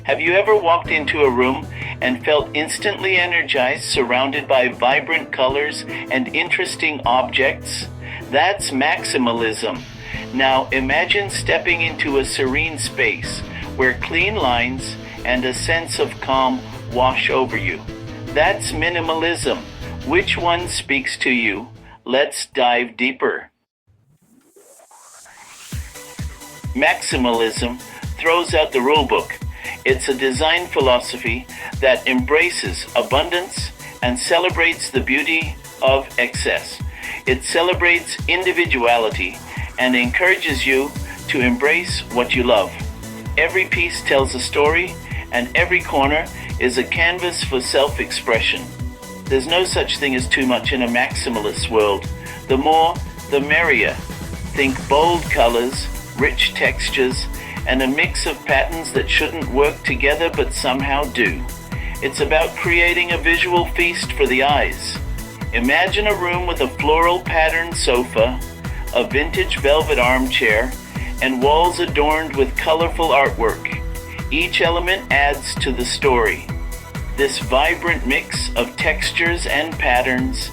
Have you ever walked into a room and felt instantly energized, surrounded by vibrant colors and interesting objects? That's maximalism. Now imagine stepping into a serene space where clean lines and a sense of calm wash over you. That's minimalism. Which one speaks to you? Let's dive deeper. Maximalism throws out the rulebook. It's a design philosophy that embraces abundance and celebrates the beauty of excess. It celebrates individuality and encourages you to embrace what you love. Every piece tells a story, and every corner is a canvas for self-expression. There's no such thing as too much in a maximalist world. The more, the merrier. Think bold colors, rich textures, and a mix of patterns that shouldn't work together but somehow do. It's about creating a visual feast for the eyes. Imagine a room with a floral patterned sofa, a vintage velvet armchair, and walls adorned with colorful artwork. Each element adds to the story. This vibrant mix of textures and patterns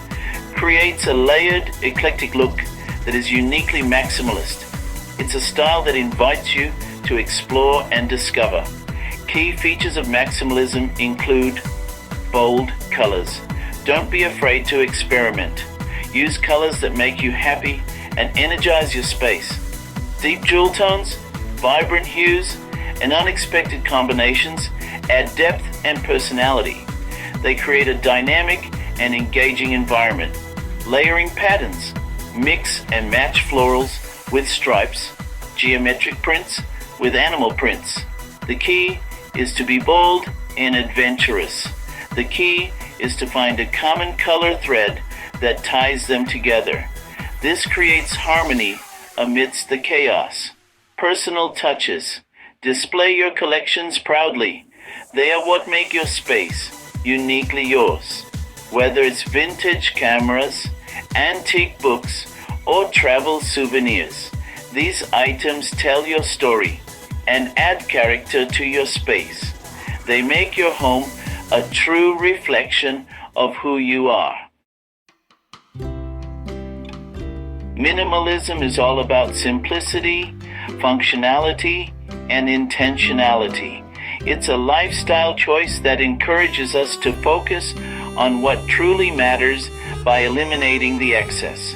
creates a layered, eclectic look that is uniquely maximalist. It's a style that invites you to explore and discover. Key features of maximalism include bold colors. Don't be afraid to experiment. Use colors that make you happy and energize your space. Deep jewel tones, vibrant hues, and unexpected combinations add depth and personality. They create a dynamic and engaging environment. Layering patterns. Mix and match florals with stripes, geometric prints with animal prints. The key is to be bold and adventurous. The key is to find a common color thread that ties them together. This creates harmony amidst the chaos. Personal touches. Display your collections proudly. They are what make your space uniquely yours. Whether it's vintage cameras, antique books, or travel souvenirs, these items tell your story and add character to your space. They make your home a true reflection of who you are. Minimalism is all about simplicity, functionality, and intentionality. It's a lifestyle choice that encourages us to focus on what truly matters by eliminating the excess.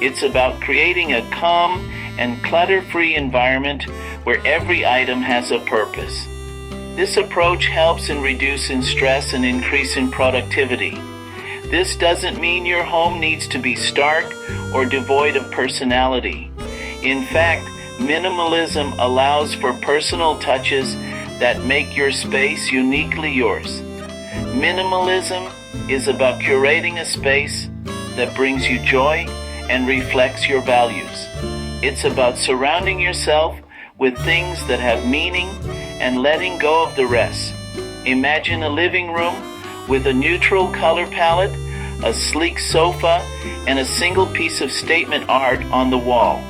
It's about creating a calm and clutter-free environment where every item has a purpose. This approach helps in reducing stress and increasing productivity. This doesn't mean your home needs to be stark or devoid of personality. In fact, minimalism allows for personal touches that make your space uniquely yours. Minimalism is about curating a space that brings you joy and reflects your values. It's about surrounding yourself with things that have meaning and letting go of the rest. Imagine a living room with a neutral color palette, a sleek sofa, and a single piece of statement art on the wall.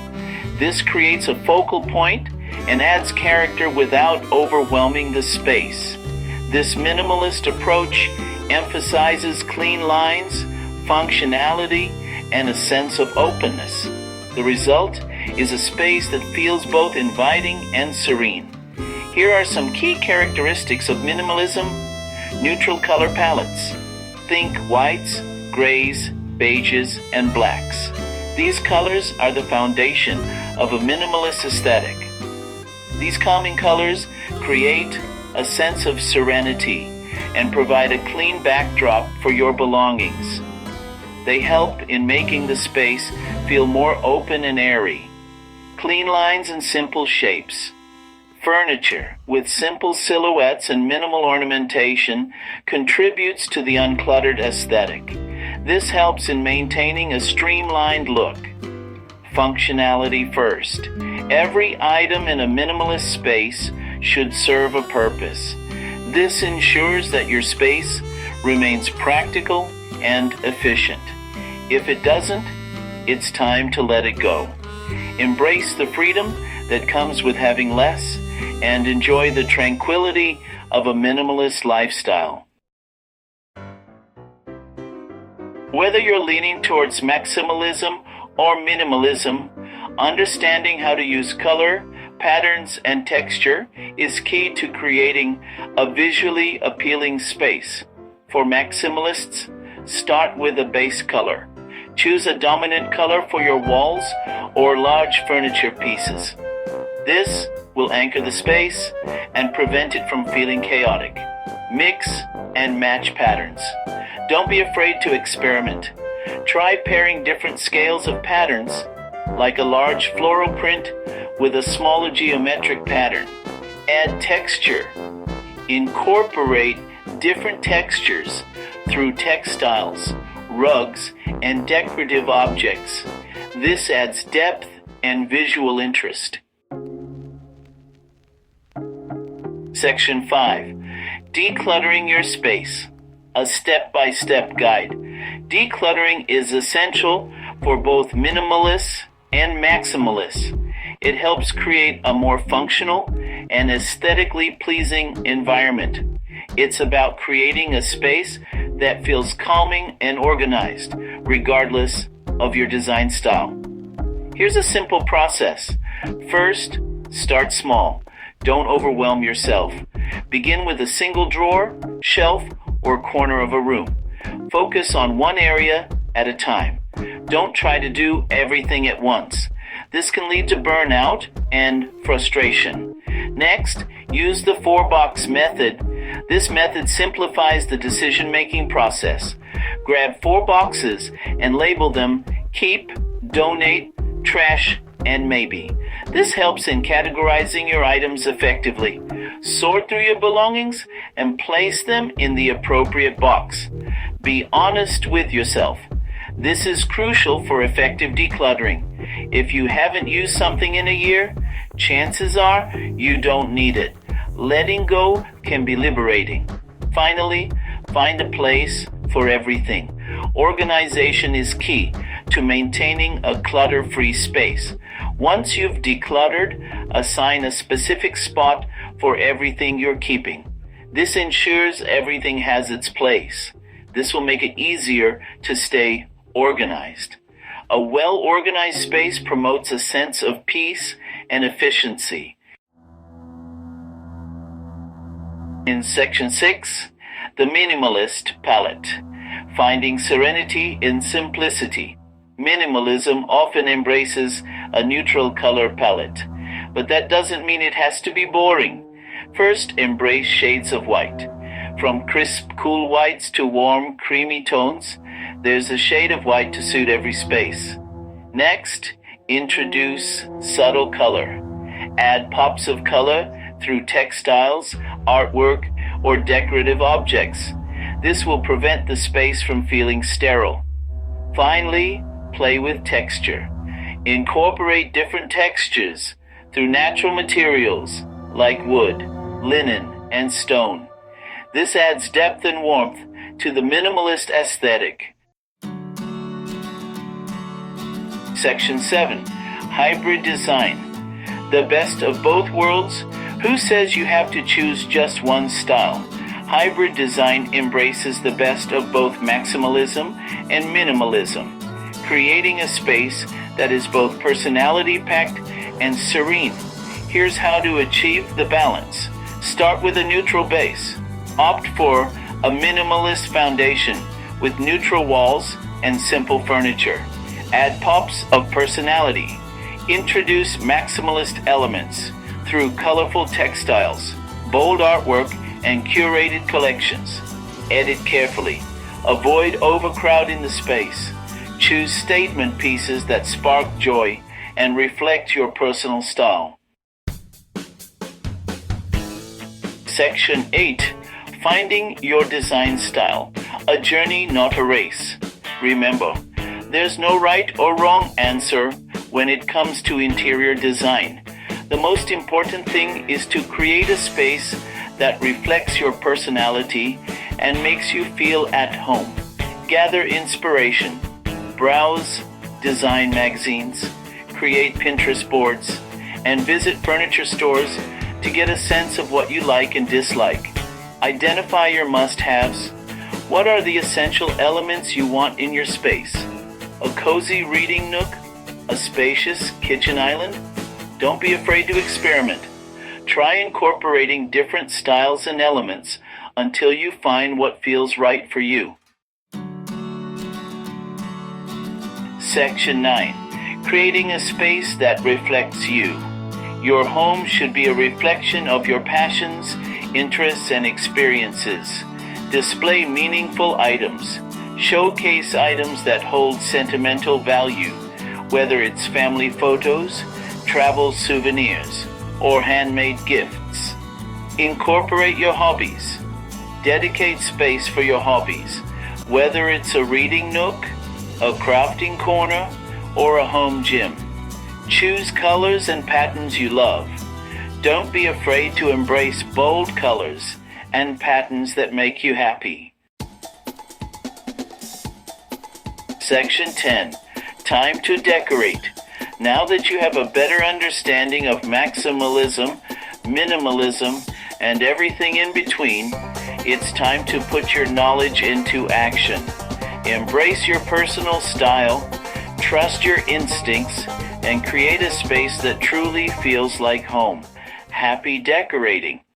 This creates a focal point and adds character without overwhelming the space. This minimalist approach emphasizes clean lines, functionality, and a sense of openness. The result is a space that feels both inviting and serene. Here are some key characteristics of minimalism. Neutral color palettes. Think whites, grays, beiges, and blacks. These colors are the foundation of a minimalist aesthetic. These calming colors create a sense of serenity and provide a clean backdrop for your belongings. They help in making the space feel more open and airy. Clean lines and simple shapes. Furniture with simple silhouettes and minimal ornamentation contributes to the uncluttered aesthetic. This helps in maintaining a streamlined look. Functionality first. Every item in a minimalist space should serve a purpose. This ensures that your space remains practical and efficient. If it doesn't, it's time to let it go. Embrace the freedom that comes with having less and enjoy the tranquility of a minimalist lifestyle. Whether you're leaning towards maximalism or minimalism, understanding how to use color, patterns, and texture is key to creating a visually appealing space. For maximalists, start with a base color. Choose a dominant color for your walls or large furniture pieces. This will anchor the space and prevent it from feeling chaotic. Mix and match patterns. Don't be afraid to experiment. Try pairing different scales of patterns, like a large floral print with a smaller geometric pattern. Add texture. Incorporate different textures through textiles, rugs, and decorative objects. This adds depth and visual interest. Section 5. Decluttering your space. A step-by-step guide. Decluttering is essential for both minimalists and maximalists. It helps create a more functional and aesthetically pleasing environment. It's about creating a space that feels calming and organized, regardless of your design style. Here's a simple process. First, start small. Don't overwhelm yourself. Begin with a single drawer, shelf, or corner of a room. Focus on one area at a time. Don't try to do everything at once. This can lead to burnout and frustration. Next, use the 4-box method. This method simplifies the decision-making process. Grab 4 boxes and label them keep, donate, trash, and maybe. This helps in categorizing your items effectively. Sort through your belongings and place them in the appropriate box. Be honest with yourself. This is crucial for effective decluttering. If you haven't used something in a year, chances are you don't need it. Letting go can be liberating. Finally, find a place for everything. Organization is key to maintaining a clutter-free space. Once you've decluttered, assign a specific spot for everything you're keeping. This ensures everything has its place. This will make it easier to stay organized. A well-organized space promotes a sense of peace and efficiency. In Section 6, the Minimalist Palette. Finding serenity in simplicity. Minimalism often embraces a neutral color palette, but that doesn't mean it has to be boring. First, embrace shades of white. From crisp, cool whites to warm, creamy tones, there's a shade of white to suit every space. Next, introduce subtle color. Add pops of color through textiles, artwork, or decorative objects. This will prevent the space from feeling sterile. Finally, play with texture. Incorporate different textures through natural materials like wood, linen, and stone. This adds depth and warmth to the minimalist aesthetic. Section 7. Hybrid Design. The best of both worlds? Who says you have to choose just one style? Hybrid design embraces the best of both maximalism and minimalism, creating a space that is both personality-packed and serene. Here's how to achieve the balance. Start with a neutral base. Opt for a minimalist foundation with neutral walls and simple furniture. Add pops of personality. Introduce maximalist elements through colorful textiles, bold artwork, and curated collections. Edit carefully. Avoid overcrowding the space. Choose statement pieces that spark joy and reflect your personal style. Section 8. Finding your design style. A journey, not a race. Remember, there's no right or wrong answer when it comes to interior design. The most important thing is to create a space that reflects your personality and makes you feel at home. Gather inspiration. Browse design magazines, create Pinterest boards, and visit furniture stores to get a sense of what you like and dislike. Identify your must-haves. What are the essential elements you want in your space? A cozy reading nook? A spacious kitchen island? Don't be afraid to experiment. Try incorporating different styles and elements until you find what feels right for you. Section 9. Creating a space that reflects you. Your home should be a reflection of your passions, interests, and experiences. Display meaningful items. Showcase items that hold sentimental value, whether it's family photos, travel souvenirs, or handmade gifts. Incorporate your hobbies. Dedicate space for your hobbies, whether it's a reading nook, a crafting corner, or a home gym. Choose colors and patterns you love. Don't be afraid to embrace bold colors and patterns that make you happy. Section 10. Time to decorate. Now that you have a better understanding of maximalism, minimalism, and everything in between, it's time to put your knowledge into action. Embrace your personal style, trust your instincts, and create a space that truly feels like home. Happy decorating!